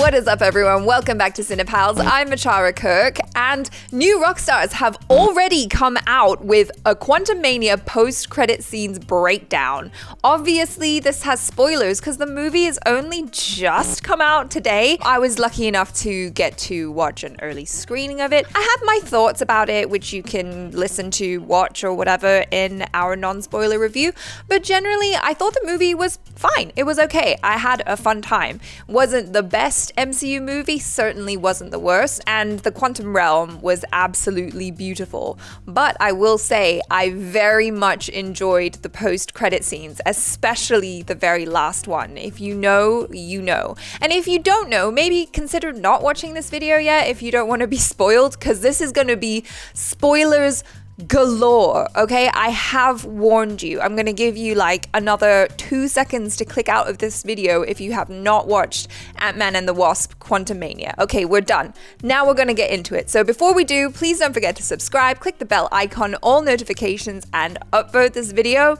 What is up, everyone? Welcome back to Cinepals. I'm Machara Kirk, and new Rockstars have already come out with a Quantumania post-credit scenes breakdown. Obviously, this has spoilers because the movie has only just come out today. I was lucky enough to get to watch an early screening of it. I have my thoughts about it, which you can listen to, watch, or whatever in our non-spoiler review, but generally, I thought the movie was fine. It was okay. I had a fun time. Wasn't the best MCU movie, certainly wasn't the worst, and the Quantum Realm was absolutely beautiful. But I will say, I very much enjoyed the post-credit scenes, especially the very last one. If you know, you know. And if you don't know, maybe consider not watching this video yet if you don't want to be spoiled, because this is going to be spoilers galore, okay? I have warned you. I'm gonna give you like another 2 seconds to click out of this video if you have not watched Ant-Man and the Wasp Quantumania. Okay, we're done. Now we're gonna get into it. So before we do, please don't forget to subscribe, click the bell icon, all notifications, and upvote this video.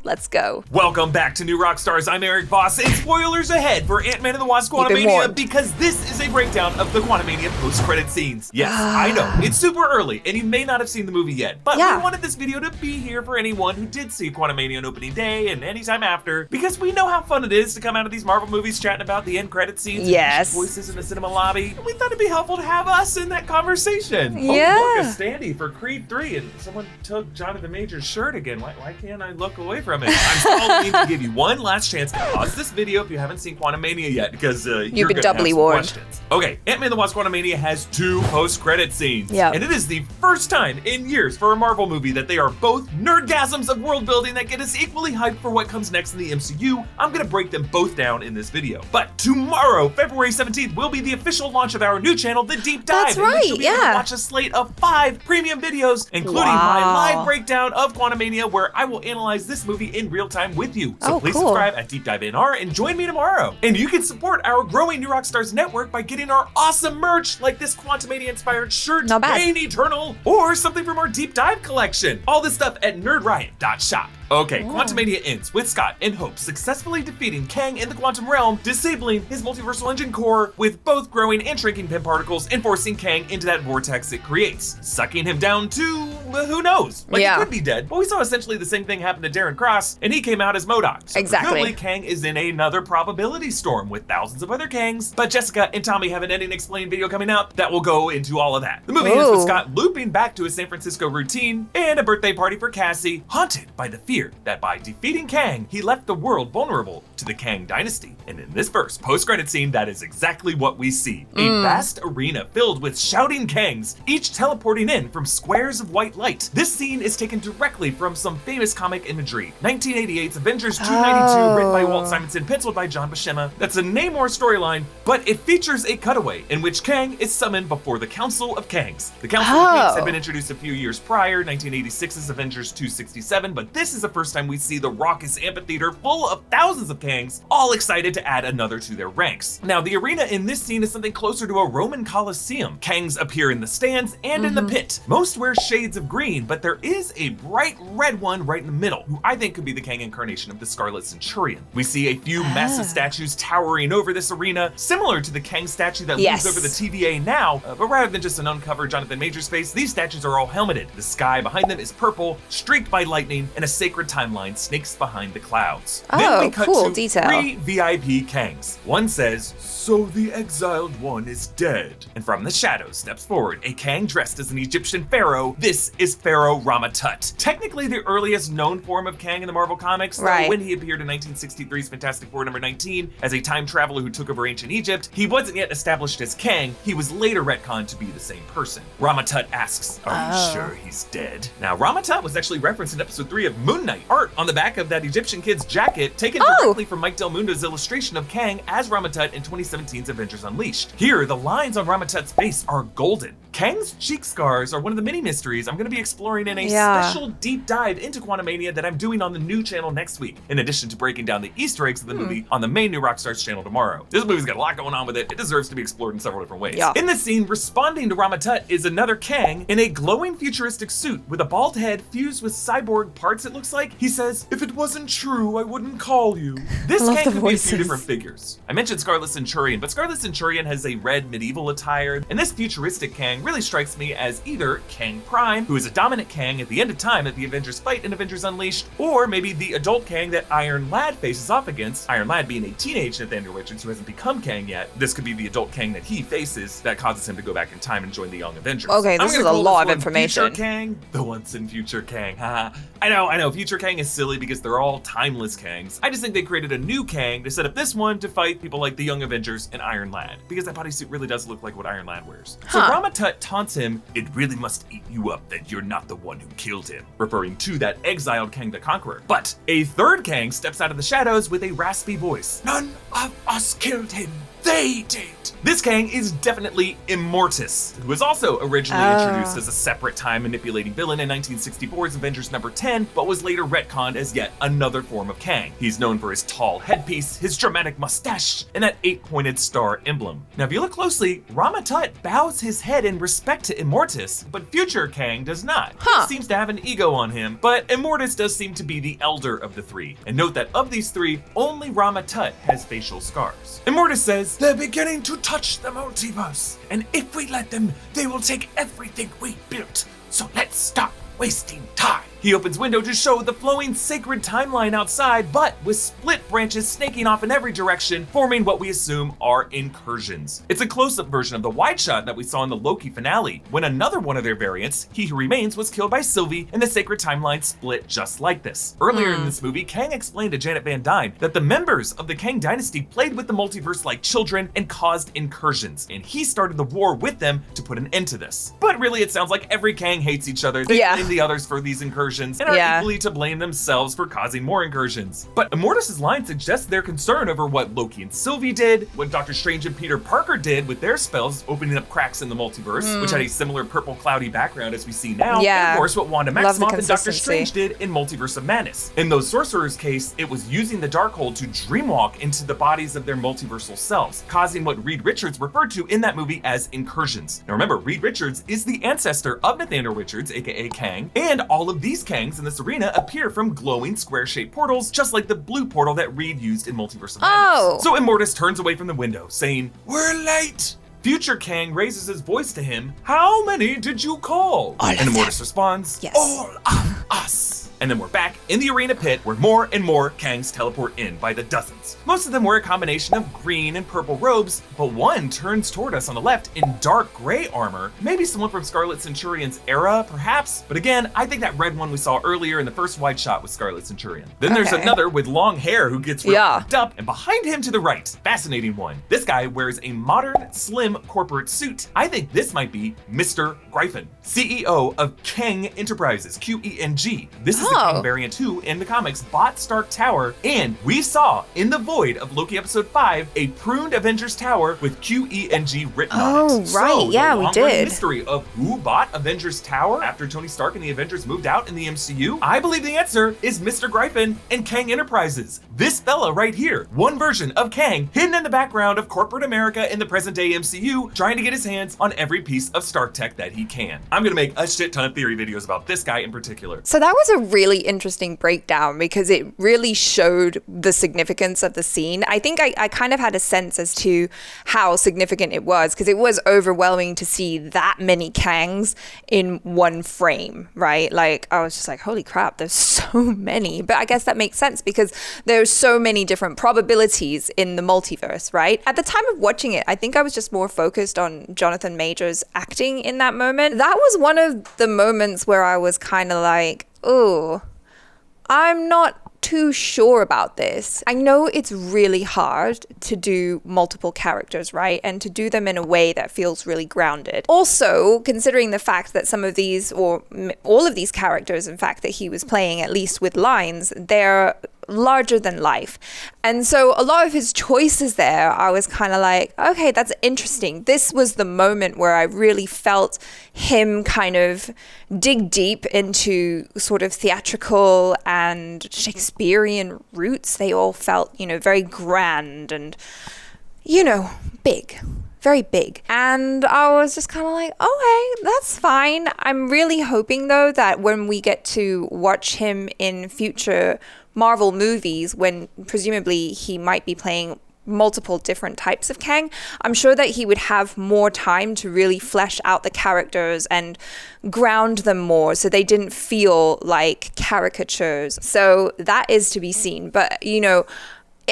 Let's go. Welcome back to New Rockstars. I'm Erik Voss, and spoilers ahead for Ant-Man and the Wasp Quantumania because this is a breakdown of the Quantumania post-credit scenes. Yes, I know, it's super early, and you may not have seen the movie yet, but we wanted this video to be here for anyone who did see Quantumania on opening day and anytime after, because we know how fun it is to come out of these Marvel movies chatting about the end credit scenes and voices in the cinema lobby. And we thought it'd be helpful to have us in that conversation. Yeah. Oh, look, a standee for Creed 3, and someone took Jonathan Major's shirt again. Why can't I look away from it? I'm calling to give you one last chance to pause this video if you haven't seen Quantumania yet, because you've been doubly warned. Questions. Okay, Ant-Man and the Wasp Quantumania has 2 post-credit scenes, and it is the first time in years for a Marvel movie that they are both nerdgasms of world building that get us equally hyped for what comes next in the MCU. I'm gonna break them both down in this video. But tomorrow, February 17th, will be the official launch of our new channel, The Deep Dive. That's right, in which you'll be able to watch a slate of 5 premium videos, including my live breakdown of Quantumania, where I will analyze this movie in real time with you. So please subscribe at Deep Dive NR and join me tomorrow. And you can support our growing New Rockstars network by getting our awesome merch like this Quantumania inspired shirt, Reign Eternal, or something from our Deep Dive collection. All this stuff at nerdriot.shop. Okay, Quantumania ends with Scott and Hope successfully defeating Kang in the quantum realm, disabling his multiversal engine core with both growing and shrinking pin particles and forcing Kang into that vortex it creates, sucking him down to, who knows? Like, he could be dead, but we saw essentially the same thing happen to Darren Cross, and he came out as MODOK. So presumably Kang is in another probability storm with thousands of other Kangs, but Jessica and Tommy have an ending explained video coming out that will go into all of that. The movie ends with Scott looping back to his San Francisco routine and a birthday party for Cassie, haunted by the fear that by defeating Kang, he left the world vulnerable to the Kang dynasty. And in this first post-credit scene, that is exactly what we see. A vast arena filled with shouting Kangs, each teleporting in from squares of white light. This scene is taken directly from some famous comic imagery. 1988's Avengers 292, written by Walt Simonson, penciled by John Buscema. That's a Namor storyline, but it features a cutaway in which Kang is summoned before the Council of Kangs. The Council of Kangs had been introduced a few years prior, 1986's Avengers 267, but this is the first time we see the raucous amphitheater full of thousands of Kangs, all excited to add another to their ranks. Now, the arena in this scene is something closer to a Roman Colosseum. Kangs appear in the stands and in the pit. Most wear shades of green, but there is a bright red one right in the middle, who I think could be the Kang incarnation of the Scarlet Centurion. We see a few massive statues towering over this arena, similar to the Kang statue that looms over the TVA now, but rather than just an uncovered Jonathan Majors face, these statues are all helmeted. The sky behind them is purple, streaked by lightning, and a sacred timeline snakes behind the clouds. Then we cut to 3 VIP Kangs. One says, "So the exiled one is dead." And from the shadows steps forward a Kang dressed as an Egyptian pharaoh. This is Pharaoh Rama-Tut. Technically the earliest known form of Kang in the Marvel Comics, though when he appeared in 1963's Fantastic Four number 19 as a time traveler who took over ancient Egypt, he wasn't yet established as Kang. He was later retconned to be the same person. Rama-Tut asks, "Are you sure he's dead?" Now, Rama-Tut was actually referenced in episode 3 of Moon Knight. Art on the back of that Egyptian kid's jacket, taken directly from Mike Del Mundo's illustration of Kang as Rama-Tut in 2017's Avengers Unleashed. Here, the lines on Rama-Tut's face are golden. Kang's cheek scars are one of the many mysteries I'm going to be exploring in a special deep dive into Quantumania that I'm doing on the new channel next week, in addition to breaking down the Easter eggs of the movie on the main New Rockstars channel tomorrow. This movie's got a lot going on with it. It deserves to be explored in several different ways. Yeah. In this scene, responding to Rama Tut is another Kang in a glowing futuristic suit with a bald head fused with cyborg parts, it looks like. He says, "If it wasn't true, I wouldn't call you." This Kang could be a few different figures. I mentioned Scarlet Centurion, but Scarlet Centurion has a red medieval attire, and this futuristic Kang really strikes me as either Kang Prime, who is a dominant Kang at the end of time that the Avengers fight in Avengers Unleashed, or maybe the adult Kang that Iron Lad faces off against, Iron Lad being a teenage Nathaniel Richards who hasn't become Kang yet. This could be the adult Kang that he faces that causes him to go back in time and join the Young Avengers. Okay, this is a lot of information. Future Kang, the once and future Kang. I know, future Kang is silly because they're all timeless Kangs. I just think they created a new Kang to set up this one to fight people like the Young Avengers and Iron Lad, because that bodysuit really does look like what Iron Lad wears. So Rama Tut taunts him, "It really must eat you up that you're not the one who killed him," referring to that exiled Kang the Conqueror. But a third Kang steps out of the shadows with a raspy voice. "None of us killed him. They did." This Kang is definitely Immortus, who was also originally introduced as a separate time-manipulating villain in 1964's Avengers number 10, but was later retconned as yet another form of Kang. He's known for his tall headpiece, his dramatic mustache, and that 8-pointed star emblem. Now, if you look closely, Rama Tut bows his head in respect to Immortus, but future Kang does not. He seems to have an ego on him, but Immortus does seem to be the elder of the three. And note that of these three, only Rama Tut has facial scars. Immortus says, "They're beginning to touch the multiverse, and if we let them, they will take everything we built. So let's stop wasting time." He opens window to show the flowing sacred timeline outside, but with split branches snaking off in every direction, forming what we assume are incursions. It's a close-up version of the wide shot that we saw in the Loki finale, when another one of their variants, He Who Remains, was killed by Sylvie, and the sacred timeline split just like this. Earlier in this movie, Kang explained to Janet Van Dyne that the members of the Kang dynasty played with the multiverse like children and caused incursions, and he started the war with them to put an end to this. But really, it sounds like every Kang hates each other. They blame the others for these incursions and are equally to blame themselves for causing more incursions. But Immortus' line suggests their concern over what Loki and Sylvie did, what Doctor Strange and Peter Parker did with their spells opening up cracks in the multiverse, which had a similar purple cloudy background as we see now, and of course what Wanda Maximoff and Doctor Strange did in Multiverse of Madness. In those sorcerers' case, it was using the Darkhold to dreamwalk into the bodies of their multiversal selves, causing what Reed Richards referred to in that movie as incursions. Now remember, Reed Richards is the ancestor of Nathaniel Richards, aka Kang, and all of these Kangs in this arena appear from glowing square-shaped portals, just like the blue portal that Reed used in Multiverse of Madness. So Immortus turns away from the window, saying, "We're late." Future Kang raises his voice to him, "How many did you call?" And Immortus responds, "All of us." And then we're back in the arena pit where more and more Kangs teleport in by the dozens. Most of them wear a combination of green and purple robes, but one turns toward us on the left in dark gray armor. Maybe someone from Scarlet Centurion's era, perhaps? But again, I think that red one we saw earlier in the first wide shot was Scarlet Centurion. Then there's another with long hair who gets ripped up, and behind him to the right, fascinating one. This guy wears a modern, slim corporate suit. I think this might be Mr. Gryphon, CEO of Kang Enterprises, Qeng. This is the Kang variant who, in the comics, bought Stark Tower, and we saw in the void of Loki episode 5 a pruned Avengers Tower with Qeng written on it. So, we did. Mystery of who bought Avengers Tower after Tony Stark and the Avengers moved out in the MCU? I believe the answer is Mr. Gryphon and Kang Enterprises. This fella right here, one version of Kang hidden in the background of corporate America in the present day MCU, trying to get his hands on every piece of Stark tech that he can. I'm gonna make a shit ton of theory videos about this guy in particular. So that was a really interesting breakdown because it really showed the significance of the scene. I think I kind of had a sense as to how significant it was because it was overwhelming to see that many Kangs in one frame, right? Like I was just like, holy crap, there's so many. But I guess that makes sense because there's so many different probabilities in the multiverse, right? At the time of watching it, I think I was just more focused on Jonathan Majors acting in that moment. That was one of the moments where I was kind of like, oh, I'm not too sure about this. I know it's really hard to do multiple characters, right? And to do them in a way that feels really grounded. Also, considering the fact that some of these, or all of these characters, in fact, that he was playing, at least with lines, they're larger than life. And so a lot of his choices there, I was kind of like, okay, that's interesting. This was the moment where I really felt him kind of dig deep into sort of theatrical and Shakespearean roots. They all felt, very grand and, big. Very big. And I was just kind of like, okay, that's fine. I'm really hoping, though, that when we get to watch him in future Marvel movies, when presumably he might be playing multiple different types of Kang, I'm sure that he would have more time to really flesh out the characters and ground them more so they didn't feel like caricatures. So that is to be seen. But,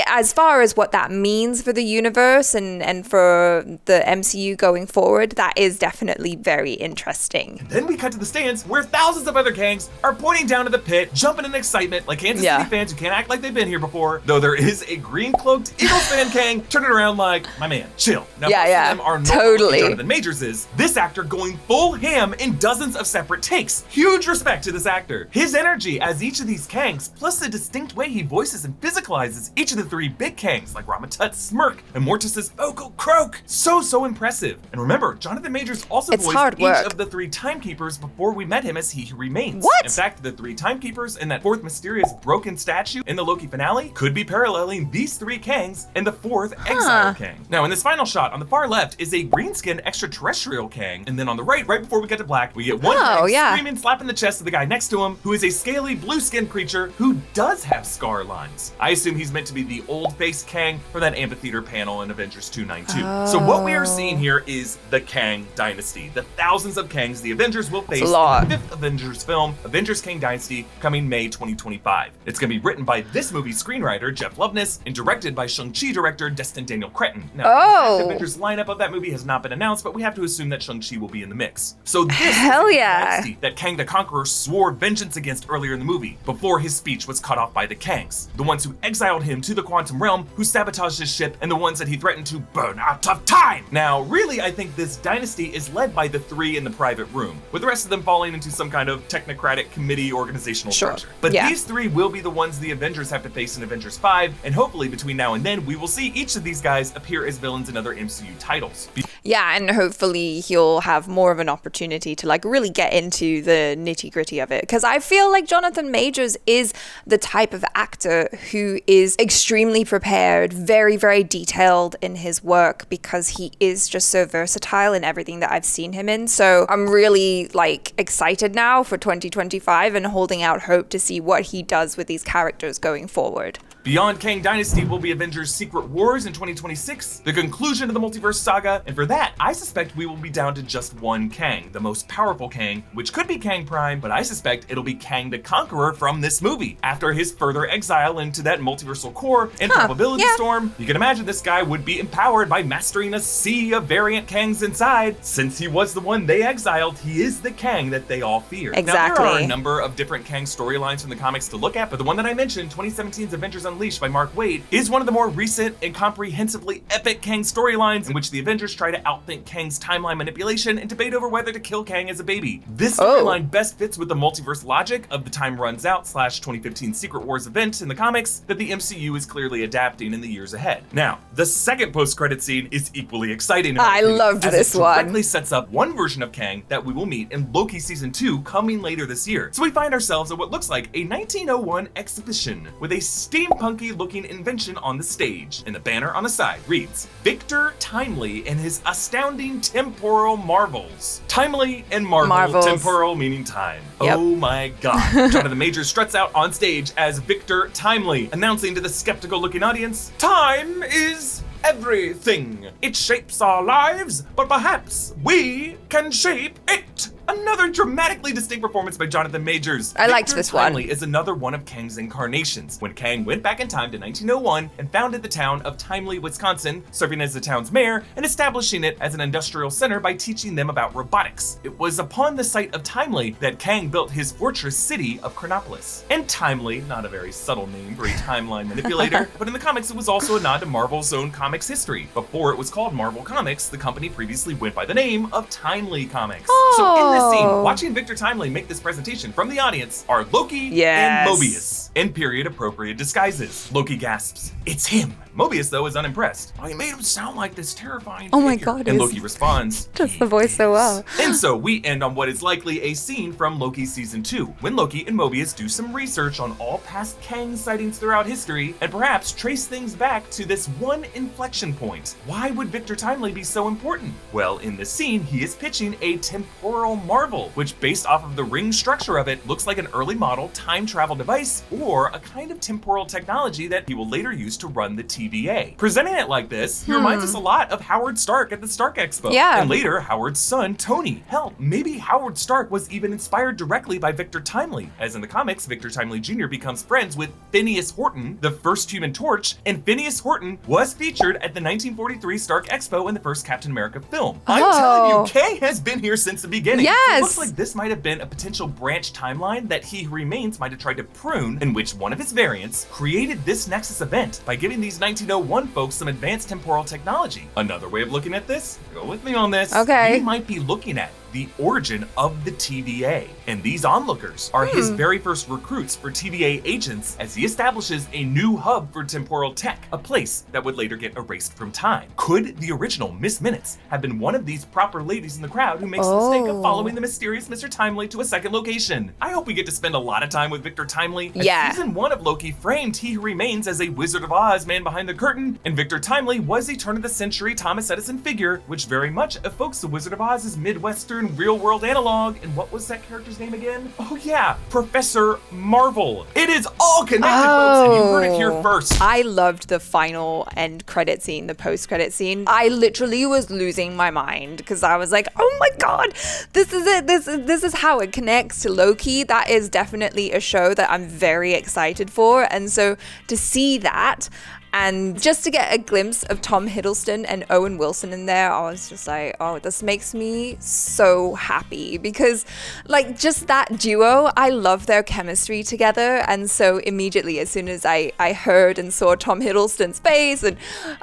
as far as what that means for the universe and for the MCU going forward, that is definitely very interesting. And then we cut to the stands where thousands of other Kangs are pointing down to the pit, jumping in excitement like Kansas City fans who can't act like they've been here before, though there is a green-cloaked Eagles fan Kang turning around like, my man, chill. Now, most of them are totally Jonathan Majors is. This actor going full ham in dozens of separate takes. Huge respect to this actor. His energy as each of these Kangs, plus the distinct way he voices and physicalizes each of the three big Kangs like Ramatut's smirk and Mortis's vocal croak. So impressive. And remember, Jonathan Majors also voiced each of the three timekeepers before we met him as He Who Remains. What? In fact, the three timekeepers and that fourth mysterious broken statue in the Loki finale could be paralleling these three Kangs and the fourth exile Kang. Now, in this final shot, on the far left is a green-skinned extraterrestrial Kang, and then on the right before we get to black, we get one Kang screaming, slapping the chest of the guy next to him, who is a scaly blue-skinned creature who does have scar lines. I assume he's meant to be the old-faced Kang from that amphitheater panel in Avengers 292. So what we are seeing here is the Kang Dynasty, the thousands of Kangs the Avengers will face in the fifth Avengers film, Avengers Kang Dynasty, coming May 2025. It's going to be written by this movie's screenwriter, Jeff Loveness, and directed by Shang-Chi director Destin Daniel Cretton. Now, the Avengers lineup of that movie has not been announced, but we have to assume that Shang-Chi will be in the mix. So this is the dynasty that Kang the Conqueror swore vengeance against earlier in the movie, before his speech was cut off by the Kangs, the ones who exiled him to the quantum realm, who sabotaged his ship, and the ones that he threatened to burn out of time. Now, really, I think this dynasty is led by the three in the private room, with the rest of them falling into some kind of technocratic committee organizational structure. But these three will be the ones the Avengers have to face in Avengers 5, and hopefully between now and then, we will see each of these guys appear as villains in other MCU titles. Yeah, and hopefully he'll have more of an opportunity to really get into the nitty-gritty of it. Because I feel like Jonathan Majors is the type of actor who is extremely prepared, very, very detailed in his work, because he is just so versatile in everything that I've seen him in. So I'm really excited now for 2025 and holding out hope to see what he does with these characters going forward. Beyond Kang Dynasty will be Avengers Secret Wars in 2026, the conclusion of the multiverse saga, and for that, I suspect we will be down to just one Kang, the most powerful Kang, which could be Kang Prime, but I suspect it'll be Kang the Conqueror from this movie. After his further exile into that multiversal core and probability storm, you can imagine this guy would be empowered by mastering a sea of variant Kangs inside. Since he was the one they exiled, he is the Kang that they all fear. Exactly. Now, there are a number of different Kang storylines from the comics to look at, but the one that I mentioned, 2017's Avengers Unleashed by Mark Waid, is one of the more recent and comprehensively epic Kang storylines in which the Avengers try to outthink Kang's timeline manipulation and debate over whether to kill Kang as a baby. This storyline best fits with the multiverse logic of the Time Runs Out / 2015 Secret Wars event in the comics that the MCU is clearly adapting in the years ahead. Now, the second post-credit scene is equally exciting. I loved this one. It directly sets up one version of Kang that we will meet in Loki Season 2 coming later this year. So we find ourselves at what looks like a 1901 exhibition with a steampunky looking invention on the stage, and the banner on the side reads, Victor Timely and his astounding temporal marvels. Timely and marvels. Temporal meaning time. Yep. Oh my god. Jonathan Majors struts out on stage as Victor Timely, announcing to the skeptical looking audience, time is everything. It shapes our lives, but perhaps we can shape it. Another dramatically distinct performance by Jonathan Majors. I liked this one. Timely is another one of Kang's incarnations, when Kang went back in time to 1901 and founded the town of Timely, Wisconsin, serving as the town's mayor and establishing it as an industrial center by teaching them about robotics. It was upon the site of Timely that Kang built his fortress city of Chronopolis. And Timely, not a very subtle name for a timeline manipulator, but in the comics it was also a nod to Marvel's own comics history. Before it was called Marvel Comics, the company previously went by the name of Timely Comics. So in this scene, watching Victor Timely make this presentation from the audience are Loki and Mobius. and period-appropriate disguises. Loki gasps, "It's him!" Mobius, though, is unimpressed. "I made him sound like this terrifying Oh my figure." God. And Loki responds, Does the voice so well. And so we end on what is likely a scene from Loki Season 2, when Loki and Mobius do some research on all past Kang sightings throughout history, and perhaps trace things back to this one inflection point. Why would Victor Timely be so important? Well, in this scene, he is pitching a temporal marvel, which based off of the ring structure of it, looks like an early model time travel device, or a kind of temporal technology that he will later use to run the TVA. Presenting it like this, he reminds us a lot of Howard Stark at the Stark Expo. Yeah. And later, Howard's son, Tony. Hell, maybe Howard Stark was even inspired directly by Victor Timely. As in the comics, Victor Timely Jr. becomes friends with Phineas Horton, the first Human Torch, and Phineas Horton was featured at the 1943 Stark Expo in the first Captain America film. I'm telling you, Kang has been here since the beginning. Yes. It looks like this might have been a potential branch timeline that He Who Remains might have tried to prune, in which one of his variants created this Nexus event by giving these 1901 folks some advanced temporal technology. Another way of looking at this, go with me on this, we might be looking at the origin of the TVA. And these onlookers are his very first recruits for TVA agents as he establishes a new hub for temporal tech, a place that would later get erased from time. Could the original Miss Minutes have been one of these proper ladies in the crowd who makes the mistake of following the mysterious Mr. Timely to a second location? I hope we get to spend a lot of time with Victor Timely. Yeah. Season 1 of Loki framed He Who Remains as a Wizard of Oz man behind the curtain, and Victor Timely was a turn-of-the-century Thomas Edison figure, which very much evokes the Wizard of Oz's Midwestern real-world analog. And what was that character's name again? Oh yeah, Professor Marvel. It is all connected, folks, and you heard it here first. I loved the final end credit scene, the post-credit scene. I literally was losing my mind because I was like, oh my God, this is it. This is how it connects to Loki. That is definitely a show that I'm very excited for. And so to see that, and just to get a glimpse of Tom Hiddleston and Owen Wilson in there, I was just like, oh, this makes me so happy because like just that duo, I love their chemistry together. And so immediately as soon as I heard and saw Tom Hiddleston's face and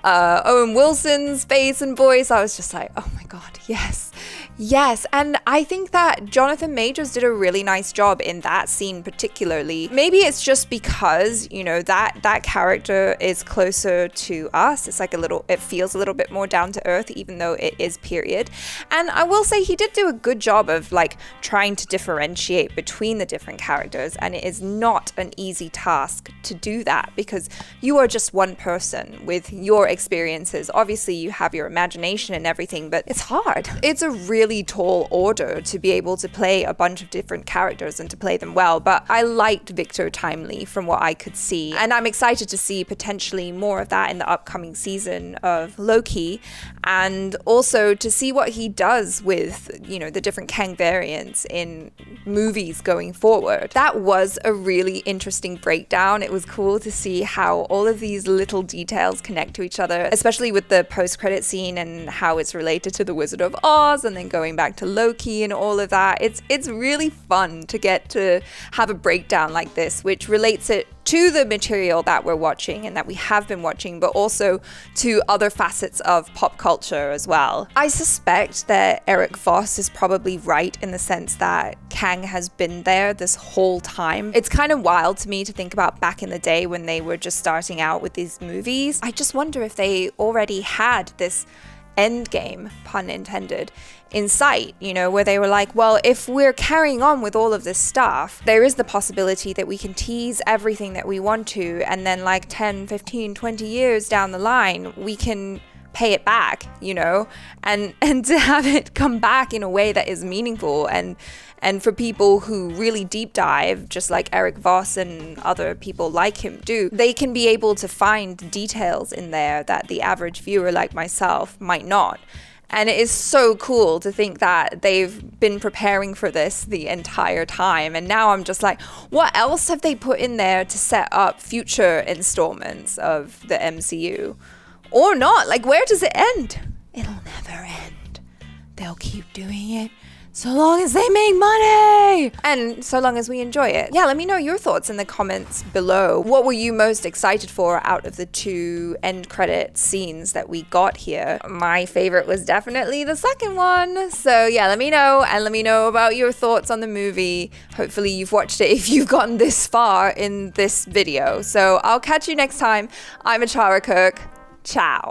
Owen Wilson's face and voice, I was just like, oh my God, yes. Yes, and I think that Jonathan Majors did a really nice job in that scene particularly. Maybe it's just because, you know, that character is closer to us. It's like it feels a little bit more down to earth, even though it is period. And I will say he did do a good job of like trying to differentiate between the different characters, and it is not an easy task to do that because you are just one person with your experiences. Obviously, you have your imagination and everything, but it's hard. It's a really tall order to be able to play a bunch of different characters and to play them well, but I liked Victor Timely from what I could see, and I'm excited to see potentially more of that in the upcoming season of Loki, and also to see what he does with, you know, the different Kang variants in movies going forward. That was a really interesting breakdown. It was cool to see how all of these little details connect to each other, especially with the post-credit scene and how it's related to the Wizard of Oz and then going back to Loki and all of that. It's really fun to get to have a breakdown like this, which relates it to the material that we're watching and that we have been watching, but also to other facets of pop culture as well. I suspect that Erik Voss is probably right in the sense that Kang has been there this whole time. It's kind of wild to me to think about back in the day when they were just starting out with these movies. I just wonder if they already had this end game, pun intended, in sight, you know, where they were like, well, if we're carrying on with all of this stuff, there is the possibility that we can tease everything that we want to, and then like 10, 15, 20 years down the line, we can pay it back, you know, and to have it come back in a way that is meaningful and for people who really deep dive, just like Erik Voss and other people like him do, they can be able to find details in there that the average viewer like myself might not. And it is so cool to think that they've been preparing for this the entire time. And now I'm just like, what else have they put in there to set up future installments of the MCU? Or not? Like, where does it end? It'll never end. They'll keep doing it. So long as they make money! And so long as we enjoy it. Yeah, let me know your thoughts in the comments below. What were you most excited for out of the 2 end credit scenes that we got here? My favorite was definitely the second one. So yeah, let me know, and let me know about your thoughts on the movie. Hopefully you've watched it if you've gotten this far in this video. So I'll catch you next time. I'm Achara Kirk. Ciao.